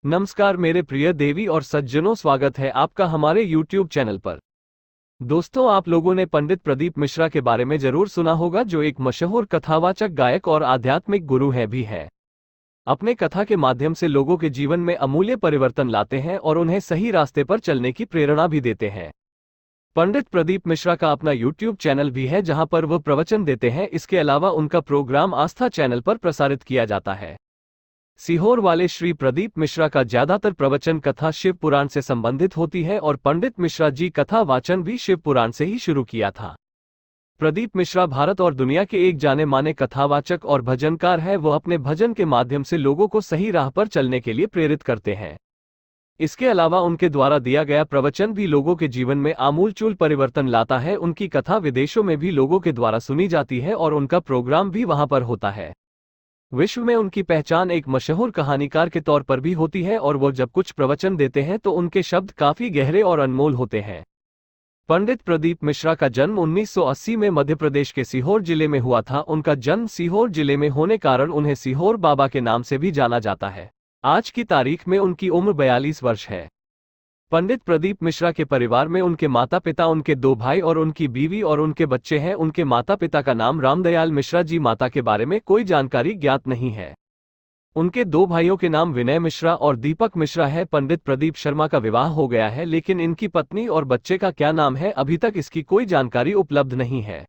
नमस्कार मेरे प्रिय देवी और सज्जनों, स्वागत है आपका हमारे YouTube चैनल पर। दोस्तों, आप लोगों ने पंडित प्रदीप मिश्रा के बारे में जरूर सुना होगा, जो एक मशहूर कथावाचक, गायक और आध्यात्मिक गुरु है। अपने कथा के माध्यम से लोगों के जीवन में अमूल्य परिवर्तन लाते हैं और उन्हें सही रास्ते पर चलने की प्रेरणा भी देते हैं। पंडित प्रदीप मिश्रा का अपना YouTube चैनल भी है, जहां पर वह प्रवचन देते हैं। इसके अलावा उनका प्रोग्राम आस्था चैनल पर प्रसारित किया जाता है। सीहोर वाले श्री प्रदीप मिश्रा का ज्यादातर प्रवचन कथा शिव पुराण से संबंधित होती है और पंडित मिश्रा जी कथा वाचन भी शिव पुराण से ही शुरू किया था। प्रदीप मिश्रा भारत और दुनिया के एक जाने माने कथावाचक और भजनकार है। वो अपने भजन के माध्यम से लोगों को सही राह पर चलने के लिए प्रेरित करते हैं। इसके अलावा उनके द्वारा दिया गया प्रवचन भी लोगों के जीवन में आमूलचूल परिवर्तन लाता है। उनकी कथा विदेशों में भी लोगों के द्वारा सुनी जाती है और उनका प्रोग्राम भी वहां पर होता है। विश्व में उनकी पहचान एक मशहूर कहानीकार के तौर पर भी होती है और वो जब कुछ प्रवचन देते हैं तो उनके शब्द काफी गहरे और अनमोल होते हैं। पंडित प्रदीप मिश्रा का जन्म 1980 में मध्य प्रदेश के सीहोर जिले में हुआ था। उनका जन्म सीहोर जिले में होने कारण उन्हें सीहोर बाबा के नाम से भी जाना जाता है। आज की तारीख में उनकी उम्र 42 वर्ष है। पंडित प्रदीप मिश्रा के परिवार में उनके माता पिता, उनके 2 भाई और उनकी बीवी और उनके बच्चे हैं। उनके माता पिता का नाम रामदयाल मिश्रा जी, माता के बारे में कोई जानकारी ज्ञात नहीं है। उनके 2 भाइयों के नाम विनय मिश्रा और दीपक मिश्रा है। पंडित प्रदीप शर्मा का विवाह हो गया है, लेकिन इनकी पत्नी और बच्चे का क्या नाम है, अभी तक इसकी कोई जानकारी उपलब्ध नहीं है।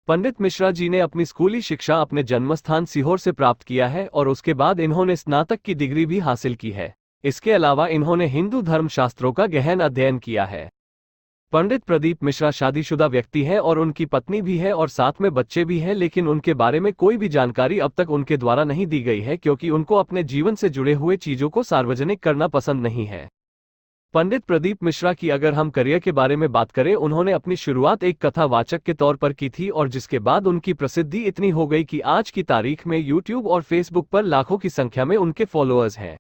पंडित मिश्रा जी ने अपनी स्कूली शिक्षा अपने जन्मस्थान सीहोर से प्राप्त किया है और उसके बाद इन्होंने स्नातक की डिग्री भी हासिल की है। इसके अलावा इन्होंने हिंदू धर्म शास्त्रों का गहन अध्ययन किया है। पंडित प्रदीप मिश्रा शादीशुदा व्यक्ति हैं और उनकी पत्नी भी है और साथ में बच्चे भी हैं, लेकिन उनके बारे में कोई भी जानकारी अब तक उनके द्वारा नहीं दी गई है, क्योंकि उनको अपने जीवन से जुड़े हुए चीजों को सार्वजनिक करना पसंद नहीं है। पंडित प्रदीप मिश्रा की अगर हम करियर के बारे में बात करें, उन्होंने अपनी शुरुआत एक कथावाचक के तौर पर की थी और जिसके बाद उनकी प्रसिद्धि इतनी हो गई कि आज की तारीख में यूट्यूब और फेसबुक पर लाखों की संख्या में उनके फॉलोअर्स हैं।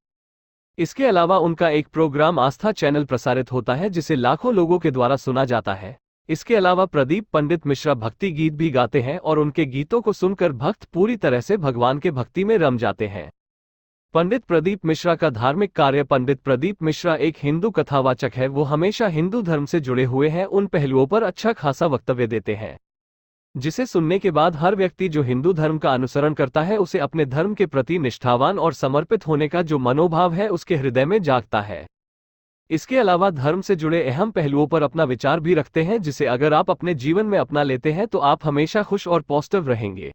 इसके अलावा उनका एक प्रोग्राम आस्था चैनल प्रसारित होता है, जिसे लाखों लोगों के द्वारा सुना जाता है। इसके अलावा प्रदीप पंडित मिश्रा भक्ति गीत भी गाते हैं और उनके गीतों को सुनकर भक्त पूरी तरह से भगवान के भक्ति में रम जाते हैं। पंडित प्रदीप मिश्रा का धार्मिक कार्य। पंडित प्रदीप मिश्रा एक हिंदू कथावाचक है। वो हमेशा हिंदू धर्म से जुड़े हुए हैं, उन पहलुओं पर अच्छा खासा वक्तव्य देते हैं, जिसे सुनने के बाद हर व्यक्ति जो हिंदू धर्म का अनुसरण करता है, उसे अपने धर्म के प्रति निष्ठावान और समर्पित होने का जो मनोभाव है उसके हृदय में जागता है। इसके अलावा धर्म से जुड़े अहम पहलुओं पर अपना विचार भी रखते हैं, जिसे अगर आप अपने जीवन में अपना लेते हैं तो आप हमेशा खुश और पॉजिटिव रहेंगे।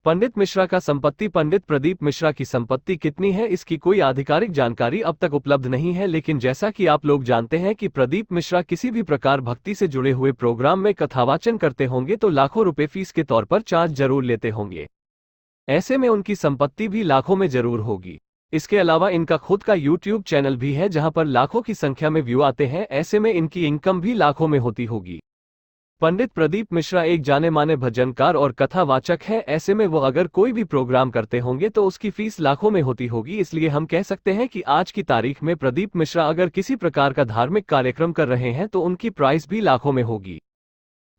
पंडित मिश्रा का संपत्ति। पंडित प्रदीप मिश्रा की संपत्ति कितनी है, इसकी कोई आधिकारिक जानकारी अब तक उपलब्ध नहीं है, लेकिन जैसा कि आप लोग जानते हैं कि प्रदीप मिश्रा किसी भी प्रकार भक्ति से जुड़े हुए प्रोग्राम में कथावाचन करते होंगे तो लाखों रुपए फीस के तौर पर चार्ज जरूर लेते होंगे। ऐसे में उनकी संपत्ति भी लाखों में जरूर होगी। इसके अलावा इनका खुद का यूट्यूब चैनल भी है, जहां पर लाखों की संख्या में व्यू आते हैं। ऐसे में इनकी इनकम भी लाखों में होती होगी। पंडित प्रदीप मिश्रा एक जाने माने भजनकार और कथावाचक है। ऐसे में वो अगर कोई भी प्रोग्राम करते होंगे तो उसकी फीस लाखों में होती होगी। इसलिए हम कह सकते हैं कि आज की तारीख में प्रदीप मिश्रा अगर किसी प्रकार का धार्मिक कार्यक्रम कर रहे हैं तो उनकी प्राइस भी लाखों में होगी।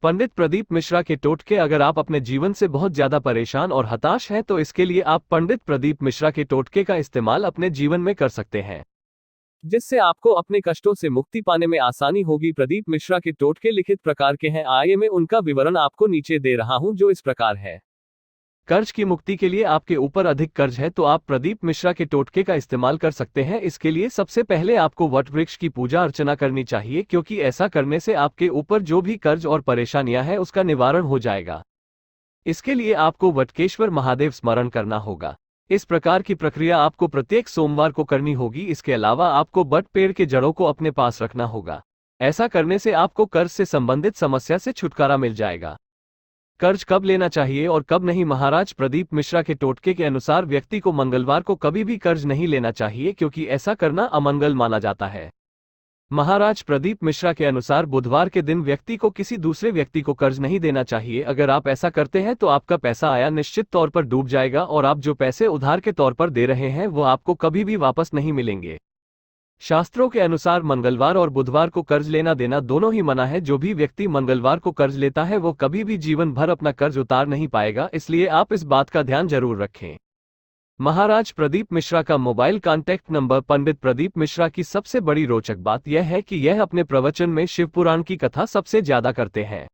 पंडित प्रदीप मिश्रा के टोटके। अगर आप अपने जीवन से बहुत ज्यादा परेशान और हताश हैं तो इसके लिए आप पंडित प्रदीप मिश्रा के टोटके का इस्तेमाल अपने जीवन में कर सकते हैं, जिससे आपको अपने कष्टों से मुक्ति पाने में आसानी होगी। प्रदीप मिश्रा के टोटके लिखित प्रकार के हैं। आइए मैं उनका विवरण आपको नीचे दे रहा हूं, जो इस प्रकार है। कर्ज की मुक्ति के लिए आपके ऊपर अधिक कर्ज है तो आप प्रदीप मिश्रा के टोटके का इस्तेमाल कर सकते हैं। इसके लिए सबसे पहले आपको वट वृक्ष की पूजा अर्चना करनी चाहिए, क्योंकि ऐसा करने से आपके ऊपर जो भी कर्ज और परेशानियां हैं उसका निवारण हो जाएगा। इसके लिए आपको वटकेश्वर महादेव स्मरण करना होगा। इस प्रकार की प्रक्रिया आपको प्रत्येक सोमवार को करनी होगी। इसके अलावा आपको बट पेड़ के जड़ों को अपने पास रखना होगा। ऐसा करने से आपको कर्ज से संबंधित समस्या से छुटकारा मिल जाएगा। कर्ज कब लेना चाहिए और कब नहीं। महाराज प्रदीप मिश्रा के टोटके के अनुसार व्यक्ति को मंगलवार को कभी भी कर्ज नहीं लेना चाहिए, क्योंकि ऐसा करना अमंगल माना जाता है। महाराज प्रदीप मिश्रा के अनुसार बुधवार के दिन व्यक्ति को किसी दूसरे व्यक्ति को कर्ज नहीं देना चाहिए। अगर आप ऐसा करते हैं तो आपका पैसा आया निश्चित तौर पर डूब जाएगा और आप जो पैसे उधार के तौर पर दे रहे हैं वो आपको कभी भी वापस नहीं मिलेंगे। शास्त्रों के अनुसार मंगलवार और बुधवार को कर्ज लेना देना दोनों ही मना है। जो भी व्यक्ति मंगलवार को कर्ज लेता है वो कभी भी जीवन भर अपना कर्ज उतार नहीं पाएगा, इसलिए आप इस बात का ध्यान जरूर रखें। महाराज प्रदीप मिश्रा का मोबाइल कॉन्टैक्ट नंबर। पंडित प्रदीप मिश्रा की सबसे बड़ी रोचक बात यह है कि यह अपने प्रवचन में शिव पुराण की कथा सबसे ज्यादा करते हैं।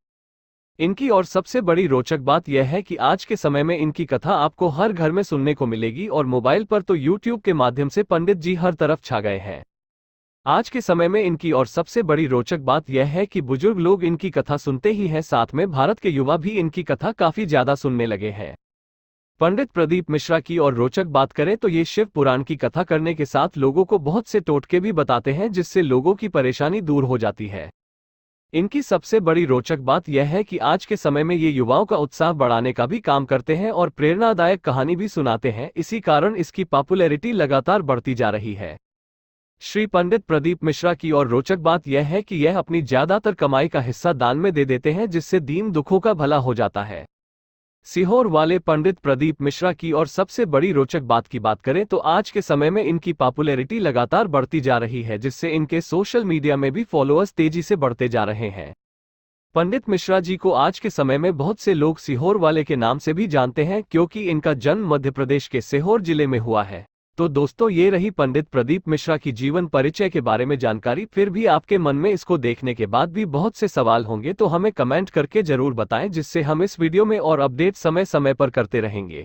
इनकी और सबसे बड़ी रोचक बात यह है कि आज के समय में इनकी कथा आपको हर घर में सुनने को मिलेगी और मोबाइल पर तो यूट्यूब के माध्यम से पंडित जी हर तरफ छा गए हैं। आज के समय में इनकी और सबसे बड़ी रोचक बात यह है कि बुजुर्ग लोग इनकी कथा सुनते ही हैं, साथ में भारत के युवा भी इनकी कथा काफी ज्यादा सुनने लगे हैं। पंडित प्रदीप मिश्रा की और रोचक बात करें तो ये शिव पुराण की कथा करने के साथ लोगों को बहुत से टोटके भी बताते हैं, जिससे लोगों की परेशानी दूर हो जाती है। इनकी सबसे बड़ी रोचक बात यह है कि आज के समय में ये युवाओं का उत्साह बढ़ाने का भी काम करते हैं और प्रेरणादायक कहानी भी सुनाते हैं। इसी कारण इसकी पॉपुलैरिटी लगातार बढ़ती जा रही है। श्री पंडित प्रदीप मिश्रा की और रोचक बात यह है कि यह अपनी ज्यादातर कमाई का हिस्सा दान में दे देते हैं, जिससे दीन दुखों का भला हो जाता है। सीहोर वाले पंडित प्रदीप मिश्रा की और सबसे बड़ी रोचक बात की बात करें तो आज के समय में इनकी पॉपुलैरिटी लगातार बढ़ती जा रही है, जिससे इनके सोशल मीडिया में भी फॉलोअर्स तेजी से बढ़ते जा रहे हैं। पंडित मिश्रा जी को आज के समय में बहुत से लोग सीहोर वाले के नाम से भी जानते हैं, क्योंकि इनका जन्म मध्य प्रदेश के सीहोर जिले में हुआ है। तो दोस्तों, ये रही पंडित प्रदीप मिश्रा की जीवन परिचय के बारे में जानकारी। फिर भी आपके मन में इसको देखने के बाद भी बहुत से सवाल होंगे, तो हमें कमेंट करके जरूर बताएं, जिससे हम इस वीडियो में और अपडेट समय समय पर करते रहेंगे।